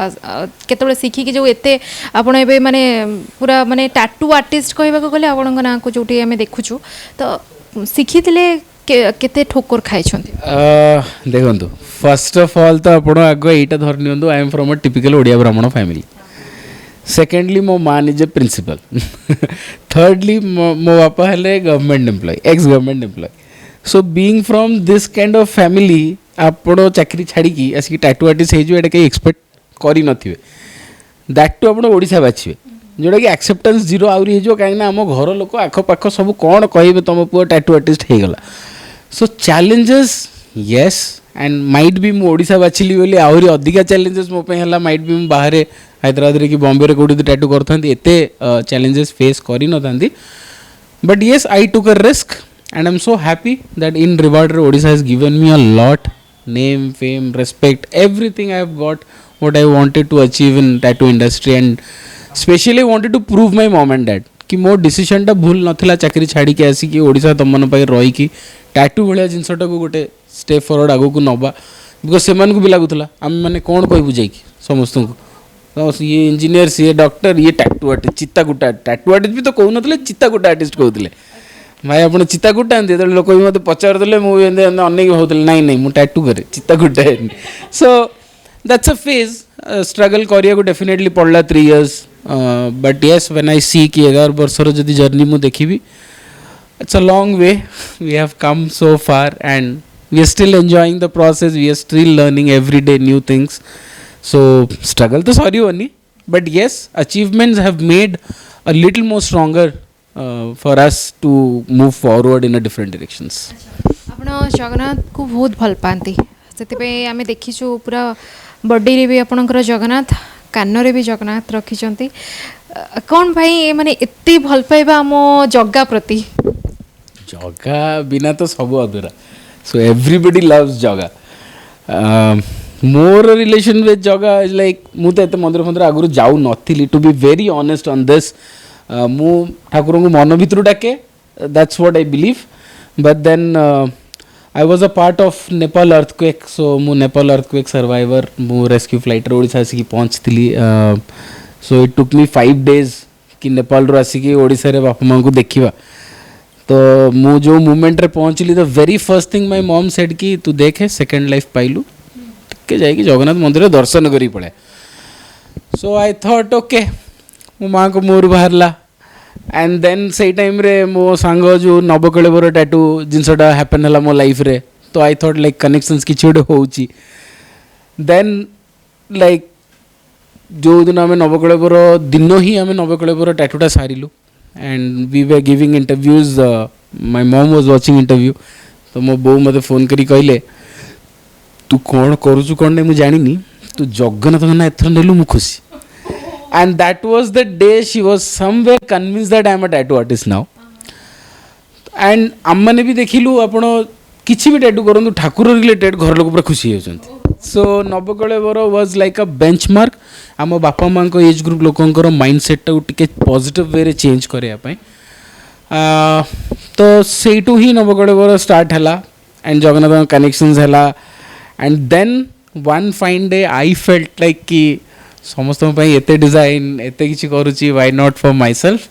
केतबे शिखि कि जो एते आपण एबे माने पूरा माने टैटू आर्टिस्ट कहबा को गले आपण ना को जोटी हमें देखुछु तो शिखितिले केते ठोकर खाइ छंती देखंतु फर्स्ट ऑफ ऑल तो आपण आगो एटा धर नियंतु I am from a typical Odia Brahmin family secondly मो मान इज ए प्रिंसिपल thirdly मो बापा हेले government employ ex government employ so being from this kind of family आपण चाकरी छाड़ी की आसिक टैटू आर्टिस्ट हे जो एटा के एक्सपेक्ट करि नथिबे दैट टू आपण ओडिसा बाछिबे जोड़ा कि एक्सेप्टेंस जीरो आउरी हो कहीं आम घर लोक आख पाख सब कौन कहे तुम पुआ टैटू आर्टिस्ट हो गला सो चैलेंजेस येस एंड माइट भी मुझा बाछिली बोली आहरी अधिका चैलेंजेस मो पे हला माइट भी बाहर हैदराबाद कि बॉम्बे कौटी टैटू करते एते चैलेंजेस फेस करी न थांती but yes I took a risk and I am so happy that in reward Odisha has given me a lot name fame respect everything I have got what I wanted to achieve in tattoo industry and specially wanted to prove my mom and dad कि मो डिसीजनटा भूल नथिला चाकरी छाड़ी के आसिक ओडिशा तुम रही कि tattoo भाया जिनसटा को गोटे स्टेप फरवर्ड आगो को नवा बिकज से भी लगुला आम मैंने कौन कहबू जाइए समस्त को ये इंजीनियर सी डॉक्टर ये टैटू आर्टिस्ट चित्ताकुटा टैटू आर्टिस्ट भी तो कहून चित्ताकुटा आर्टिस्ट कहते भाई आप चित्ताकुटा जो लोक भी मत पचारे मुझे अनेक होते ना नहीं मुझे टैटू करे चित्ताकुटा so that's a phase struggle करिया डेफिनेटली पड़ला 3 years but yes when I see कि 11 वर्षर जदि जर्नी मुझे देखी it's a long way we have come so far and we are still enjoying the process we are still learning every day new things so struggle to sorry only but yes achievements have made a little more stronger for us to move forward in a different directions ଆପଣ ଜଗନ୍ନାଥ କୁ ବହୁତ ଭଲ ପାଆନ୍ତି ସେଥିପାଇଁ ଆମେ ଦେଖିଛୁ ପୁରା ବଡିରେ ବି ଆପଣଙ୍କର ଜଗନ୍ନାଥ କାନରେ ବି ଜଗନ୍ନାଥ ରଖିଛନ୍ତି କ'ଣ ପାଇଁ ମାନେ ଏତେ ଭଲ ପାଇବା ଆମ ଜଗା प्रति जगा बिना तो सब अधूरा सो एवरीबडी लव्स जगा मोर relation with Jaga is like मुझे तो मंदिर मंदिर आगुरी जाऊ नी to be very honest on this मु ठाकुर को मन भितर डाके that's what I believe but then I was a part of Nepal earthquake so मु नेपाल अर्थक्वेक सर्वाइवर मु रेस्क्यू फ्लाइट ओडिशा आसिक पहुँचती so it took me 5 days कि नेपाल रू आसिक ओडिशा रे बापा माँ को देखा तो मु जो मूवमेंट रे पहुँचली the very first thing my mom said कि तू देखे सेकेंड लाइफ पाइलु टिके जाइए जगन्नाथ मंदिर दर्शन करी पड़े सो आई थॉट ओके मो माँ को मोर बाहरला एंड देन से टाइम रे मो सांग जो नवकलेवर टैटू जिनसटा हैपन है मो लाइफ रे तो आई थॉट लाइक कनेक्शंस किसी गोटे होची देन लाइक जो दिन आम नवकलेवर दिन ही आम नवकलेवर टैटूटा सारिलु and we were giving interviews my mom was watching interview तो मो बो मते फोन करी कहले तू कौन करूचु कौन नहीं मुझे जानी तू जगन्नाथ ना एथर नेलु मु खुशी and that was the day she was somewhere convinced that I am a tattoo artist now and आम भी देखिलु आपण किसी भी टैटू करंतु ठाकुर रिलेटेड घर लोक पूरा खुशी होचंती so Nabakalebar was like a benchmark आम बापा माँ को एज ग्रुप लोकंकर माइंडसेट टाक टिके पॉजिटिव वे रे चेंज करने तो सेठू ही नवकलेवर स्टार्ट है एंड जगन्नाथ कनेक्शंस है and then one fine day I felt like कि समस्त एते डिजाइन एते किसी करुच्ची why not for myself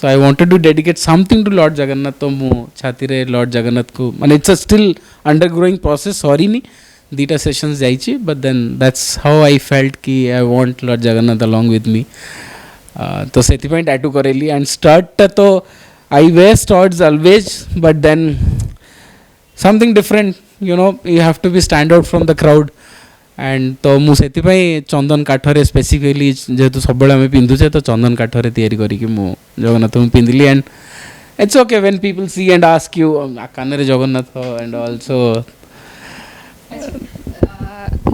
so I wanted to dedicate something to lord Jagannath तो मु छाती रे लॉर्ड जगन्नाथ को माने it's a still under growing process sorry नहीं दीटा सेशंस जाइए but then that's how I felt कि I want lord Jagannath along with me तो से टैटू करेली एंड स्टार्ट तो I way starts always but then something different you know you have to be stand out from the crowd and तो मुझे चंदन काठरे specifically जेहेतु सब आम पिंधुचे तो चंदन काठरे तैयारी करके मु जगन्नाथ को पिंधिली and it's okay when people see and ask you कान जगन्नाथ एंड ऑल्सो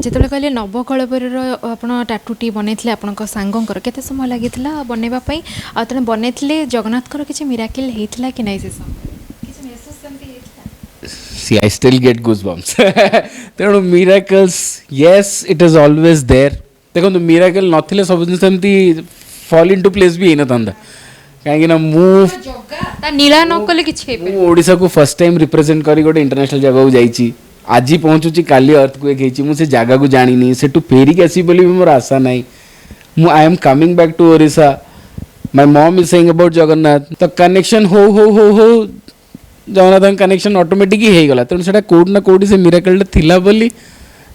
जिते कहले नवकलेवर आप टाटूटी बनई आपण सांगर केते समय लगी बनवाई आते बनई जगन्नाथ किसी मिराकिल होता कि नहीं See, I still get goosebumps. तेणु miracles, yes, it is always there. देखो तो miracle नथिले सब जिन सेमती fall into place भी ना तंदा. कहीं ना move. ता नीला नकले किछि मु ओडिसा को first time represent करी गोटे international जगह को जाइची. आज ही पहुंचुची काली earthquake हेची मु से जगह को जानी नहीं से टू फेरी कैसी बोली भी मोर आशा नहीं. मु I am coming back to Orissa. My mom is saying about Jagannath. तो connection हो जगन्नाथ कनेक्शन ऑटोमेटिक ही गला तेणु से कोड ना कोड से मिराकल थिला बोली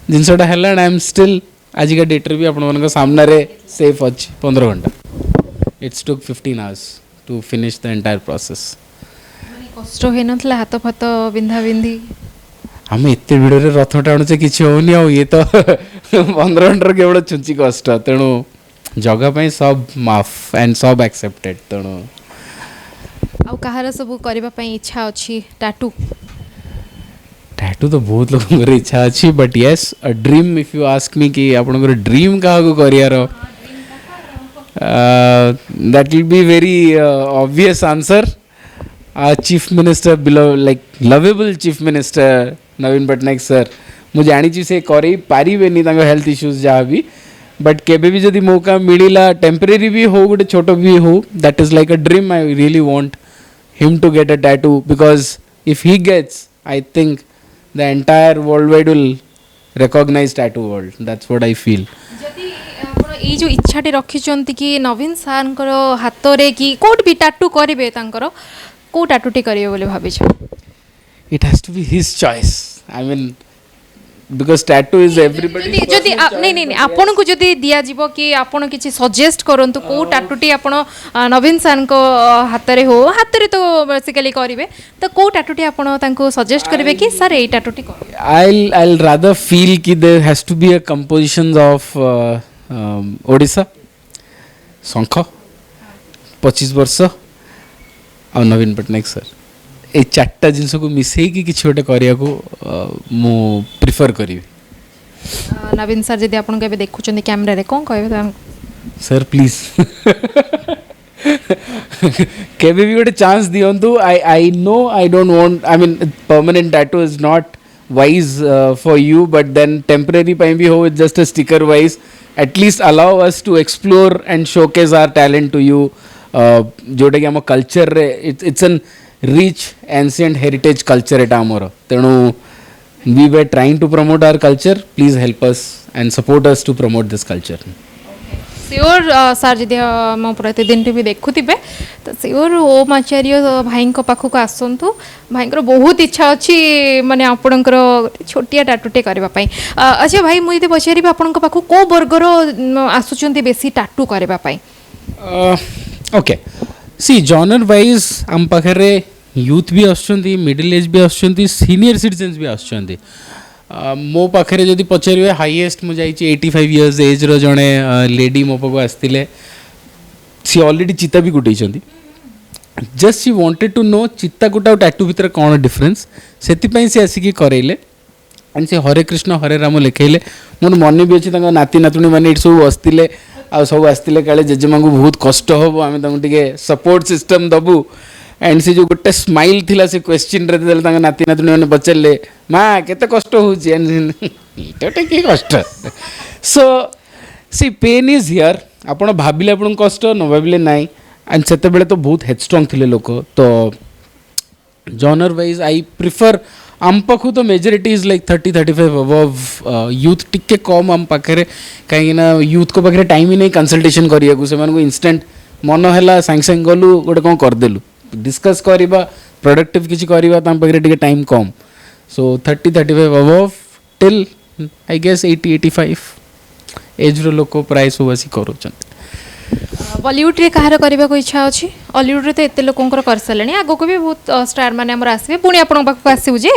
जिनसटा है आई एम स्टिल आज का डेट रे भी आपण सामने रे सेफ अच्छी 15 घंटा it's took 15 hours to finish the entire process कष्ट हो नथला हाथ फात बिंधा बिंधी हम एते भिड़ रे रथ टाणुचे किछि होनी आ ये तो 15 घंटा केवल छुंची कष्ट तेणु जगह पे सब माफ एंड सब एक्सेप्टेड तेणु आउ कहार सब करबा पई इच्छा अछि टैटू टैटू तो बहुत लोगों इच्छा अच्छी but yes a dream if you ask me कि आपनकर ड्रीम का career That will be very obvious answer. Our chief minister below, like lovable chief minister Naveen Patnaik sir, ମୁଁ ଜାଣିଛି ସେ କରେଇ ପାରିବେନି ତାଙ୍କ ହେଲ୍ଥ ଇସ୍ୟୁଜ୍ ଯାହା ବି, ବଟ୍ କେବେ ବି ଯଦି ମୌକା ମିଳିଲା ଟେମ୍ପରେରୀ ବି ହଉ ଗୋଟେ ଛୋଟ ବି ହଉ, ଦ୍ୟାଟ୍ ଇଜ୍ ଲାଇକ୍ ଅ dream. I really want him to get a tattoo, because if he gets, I think the entire worldwide will recognize tattoo world. That's what I feel. ଯଦି ଆପଣ ଏଇ ଯେଉଁ ଇଚ୍ଛାଟି ରଖିଛନ୍ତି କି ନବୀନ ସାର୍ଙ୍କର ହାତରେ କି କେଉଁଠି ବି ଟାଟୁ କରିବେ, ତାଙ୍କର କେଉଁ ଟାଟୁଟି କରିବେ ବୋଲି ଭାବିଛ? It has to be his choice. I mean, because tattoo is everybody's ଯଦି personal choice. ନାଇଁ ନାଇଁ ନାଇଁ, ଆପଣଙ୍କୁ ଯଦି ଦିଆଯିବ କି ଆପଣ କିଛି ସଜେଷ୍ଟ କରନ୍ତୁ କେଉଁ ଟାଟୁଟି ଆପଣ ନବୀନ ସାର୍ଙ୍କ ହାତରେ ହଉ, ହାତରେ ତ ବେସିକାଲି କରିବେ, ତ କେଉଁ ଟାଟୁଟି ଆପଣ ତାଙ୍କୁ ସଜେଷ୍ଟ କରିବେ କି ସାର୍ ଏଇ ଟାଟୁଟି କରିବେ? I'll rather feel ki there has to be a compositions of Odisha, ଶଙ୍ଖ 25 ବର୍ଷ ଆଉ ନବୀନ ପଟ୍ଟନାୟକ ସାର୍, ଏଇ ଚାରିଟା ଜିନିଷକୁ ମିଶେଇକି କିଛି ଗୋଟେ କରିବାକୁ ମୁଁ ପ୍ରିଫର କରିବି. ନବୀନ ସାର୍ ଯଦି ଆପଣଙ୍କୁ ଏବେ ଦେଖୁଛନ୍ତି କ୍ୟାମେରାରେ, କ'ଣ କହିବେ ତାଙ୍କୁ? ସାର୍ ପ୍ଲିଜ୍ କେବେ ବି ଗୋଟେ ଚାନ୍ସ ଦିଅନ୍ତୁ. I know I don't want, I mean permanent tattoo is not wise for you, but then temporary ପାଇଁ ବି ହଉ, it's just a sticker wise, at least allow us to explore and showcase our talent to you. जोटा कि आम culture रे it's an rich ancient heritage culture एटा आमर, तेणु we were trying to promote our culture. Please help us and support us to promote this culture. सियोर सार जदि मो प्रतिदिन भी देखुवे तो सियोर ओम आचार्य भाई पाखक आसतु. भाई बहुत इच्छा अच्छी माने आपणकर छोटिया टाटूटे करने. अच्छा भाई मुझे पचारि आपण पाखक कौ वर्गर आसुच्च बेसी टाटू करने? ओके सी जॉनर वाइज आम पाखे यूथ भी आसुच्चंती, मिडिल एज भी आसुच्चंती, सीनियर सिटीजन्स भी आसुच्चंती. मो पाखे जदि पचारे हाईएस्ट मुझे 85 इयर्स एज रो जड़े लेडी मो पाक आसते. सी ऑलरेडी चिता भी कुटे. Just she wanted to know चिता कुटा और टैटू भितर कौन डिफरेंस, से सी आसिक करेले एंड से हरे कृष्ण हरे राम लिखेले. मोर मन भी अच्छे नाती नातुणी मैंने सब बसते आ सब आसते काले जेजेमा को बहुत कष्ट हम आम टे सपोर्ट सिस्टम दबू. एंड से जो गोटे स्माइल थिला से क्वेश्चन रे नाती नातुणी मैंने पचारे माँ केते कष्ट होटे कि कष्ट. सो सी पेन इज हियर. आप भाविले आप कष्ट न भाविले नाई. एंड से तो बहुत हेडस्ट्रंग थे लोक. तो जॉनर वाइज आई प्रिफर आम पाखु तो majority is like 30-35 above. Youth टिके कम आम पाखे कहीं यूथ को पाखे टाइम ही नहीं कंसल्टेशन करिया से इंस्टेंट मन है सांगे सांगे गलु गोटे कौन करदेलु डिस्कस करवा प्रोडक्टिव किसी करवा पाखे टिके टाइम कम. So 30-35 above till I guess 80-85 age रो लोक प्राय सब आसी करूँ. बॉलीवुड रे कहार करबा को इच्छा अछि? हॉलीवुड रे तो एते लोकंकर कर सालेनी, आगो को भी बहुत स्टार माने हमर आसीबे, पुणी आपन पाखक आसीबु जे,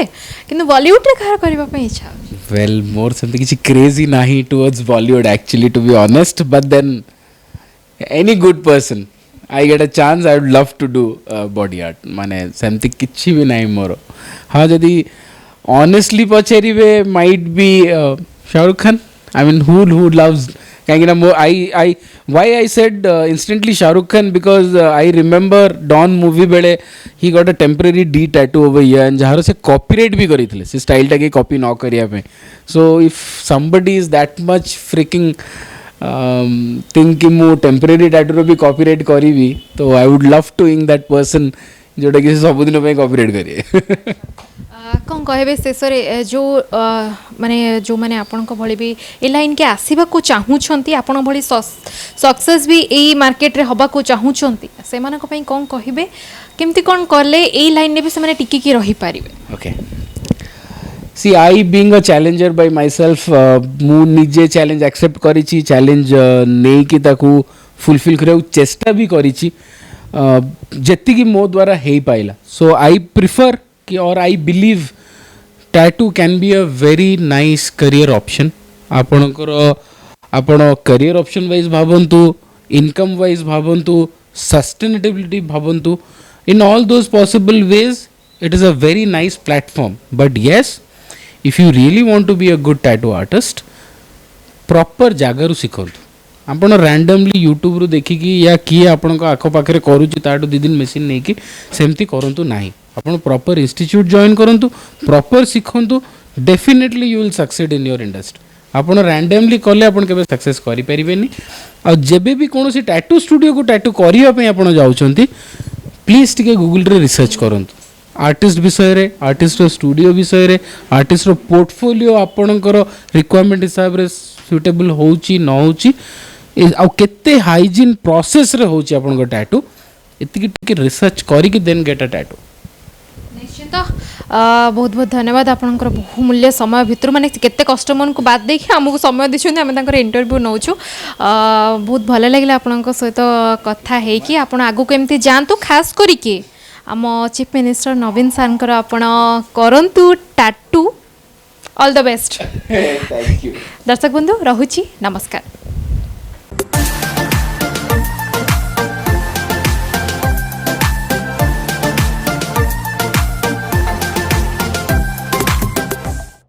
किंतु बॉलीवुड रे कहार करबा पे इच्छा अछि? वेल मोर समथिंग किसी क्रेजी नाही towards Bollywood actually, to be honest. But then any good person I get a chance I would love to do body art. माने सेमती किछि भी नाही मोर. हाँ जदी ऑनेस्टली पचारिबे might be Shahrukh Khan. I mean who loves कहीं why I said instantly Shahrukh Khan, because I remember Don movie बेले he got a temporary D tattoo over here and जहाँ से copyright भी करी थे से style टा के copy ना करिया पे. So if somebody is that much freaking think कि मु temporary tattoo रो भी copyright करी भी, तो I would love to ing that person जोटा कि सबुदिन पे copyright करिए. कौन कहबे शेष जो माने जो माने आपण भली भी ए लाइन के आसवा को चाहूँगी, आपण भली सक्सेस भी यही मार्केट रे हवा को चाहूँगी, से कौन कहबे केमती कौन कले ए लाइन ने भी से टिकी रही पारे? Okay she I being a challenger by myself, मु निजे चैलेंज एक्सेप्ट करिछि, चैलेंज नै कि ताकू फुलफिल करे चेष्टा भी करिछि जेति कि मो द्वारा हे पाइला. सो आई प्रिफर कि और I believe tattoo can be a very nice career option. आपणकर आपण करियर ऑप्शन वाइज भावंतु, इनकम वाइज भावंतु, सस्टेनेबिलिटी भावंतु, in all those possible ways it is a very nice platform. But yes if you really want to be a good tattoo artist, proper जगारू शिखंतु. ଆପଣ randomly ୟୁଟ୍ୟୁବରୁ ଦେଖିକି ୟା କିଏ ଆପଣଙ୍କ ଆଖପାଖରେ କରୁଛି ତାଠୁ 2 ଦିନ ମେସିନ୍ ନେଇକି ସେମିତି କରନ୍ତୁ ନାହିଁ। ଆପଣ ପ୍ରପର୍ ଇନଷ୍ଟିଚ୍ୟୁଟ୍ ଜଏନ୍ କରନ୍ତୁ, ପ୍ରପର୍ ଶିଖନ୍ତୁ, definitely you will succeed in your industry. ଆପଣ ରାଣ୍ଡମଲି କଲେ ଆପଣ କେବେ ସକ୍ସେସ୍ କରିପାରିବେନି। ଆଉ ଯେବେ ବି କୌଣସି ଟାଟୁ ଷ୍ଟୁଡ଼ିଓକୁ ଟାଟୁ କରିବା ପାଇଁ ଆପଣ ଯାଉଛନ୍ତି ପ୍ଲିଜ୍ ଟିକେ ଗୁଗୁଲରେ ରିସର୍ଚ୍ଚ କରନ୍ତୁ ଆର୍ଟିଷ୍ଟ ବିଷୟରେ, ଆର୍ଟିଷ୍ଟର ଷ୍ଟୁଡ଼ିଓ ବିଷୟରେ, ଆର୍ଟିଷ୍ଟର ପୋର୍ଟଫୋଲିଓ ଆପଣଙ୍କର ରିକ୍ୱାରମେଣ୍ଟ ହିସାବରେ ସୁଇଟେବଲ୍ ହେଉଛି ନ ହେଉଛି, ଆଉ କେତେ ହାଇଜିନ୍ ପ୍ରୋସେସ୍ରେ ହେଉଛି ଆପଣଙ୍କ ଟାଟୁ, ଏତିକି ଟିକେ ରିସର୍ଚ୍ଚ କରିକି ଦେନ୍ ଗେଟ୍ ଆ ଟାଟୁ। ନିଶ୍ଚିନ୍ତ ବହୁତ ବହୁତ ଧନ୍ୟବାଦ ଆପଣଙ୍କର ବହୁମୂଲ୍ୟ ସମୟ ଭିତରୁ ମାନେ କେତେ କଷ୍ଟମରଙ୍କୁ ବାଦ ଦେଇକି ଆମକୁ ସମୟ ଦେଇଛନ୍ତି ଆମେ ତାଙ୍କର ଇଣ୍ଟରଭ୍ୟୁ ନେଉଛୁ। ବହୁତ ଭଲ ଲାଗିଲା ଆପଣଙ୍କ ସହିତ କଥା ହେଇକି। ଆପଣ ଆଗକୁ ଏମିତି ଯାଆନ୍ତୁ, ଖାସ୍ କରିକି ଆମ ଚିଫ୍ ମିନିଷ୍ଟର ନବୀନ ସାର୍ଙ୍କର ଆପଣ କରନ୍ତୁ ଟାଟୁ। All the best. ଦର୍ଶକ ବନ୍ଧୁ ରହୁଛି, ନମସ୍କାର।